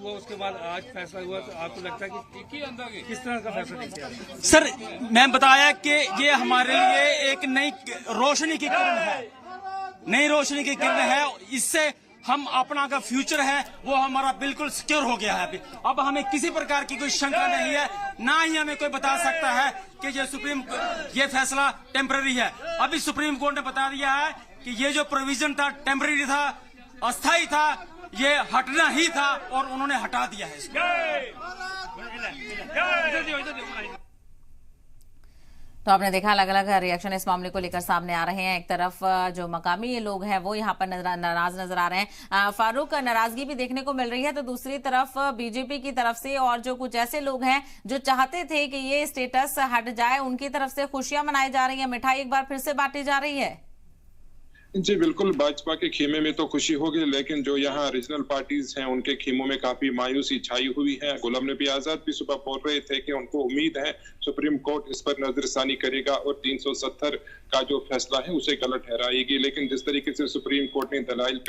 हुआ, उसके बाद आज फैसला हुआ, तो आपको लगता है कि किस तरह का फैसला किया? सर, मैं बताया कि ये हमारे लिए एक नई रोशनी की किरण है, नई रोशनी की किरण है। इससे हम अपना का फ्यूचर है वो हमारा बिल्कुल सिक्योर हो गया है। अब हमें किसी प्रकार की कोई शंका नहीं है, ना ही हमें कोई बता सकता है कि ये फैसला टेम्पररी है। अभी सुप्रीम कोर्ट ने बता दिया है कि ये जो प्रोविजन था टेम्पररी था, अस्थायी था, ये हटना ही था और उन्होंने हटा दिया है इसको। तो आपने देखा अलग अलग रिएक्शन इस मामले को लेकर सामने आ रहे हैं। एक तरफ जो मकामी ये लोग हैं वो यहाँ पर नाराज नजर आ रहे हैं। फारूक, नाराजगी भी देखने को मिल रही है, तो दूसरी तरफ बीजेपी की तरफ से और जो कुछ ऐसे लोग हैं जो चाहते थे कि ये स्टेटस हट जाए, उनकी तरफ से खुशियां मनाई जा रही है, मिठाई एक बार फिर से बांटी जा रही है। जी बिल्कुल, भाजपा के खेमे में तो खुशी होगी, लेकिन जो यहाँ रीजनल पार्टीज हैं उनके खेमों में काफी मायूसी छाई हुई है। गुलाम नबी आजाद भी सुबह बोल रहे थे कि उनको उम्मीद है सुप्रीम कोर्ट इस पर नजरसानी करेगा और 370 का जो फैसला है उसे गलत ठहराएगी। लेकिन जिस तरीके से सुप्रीम कोर्ट ने दलाइल पे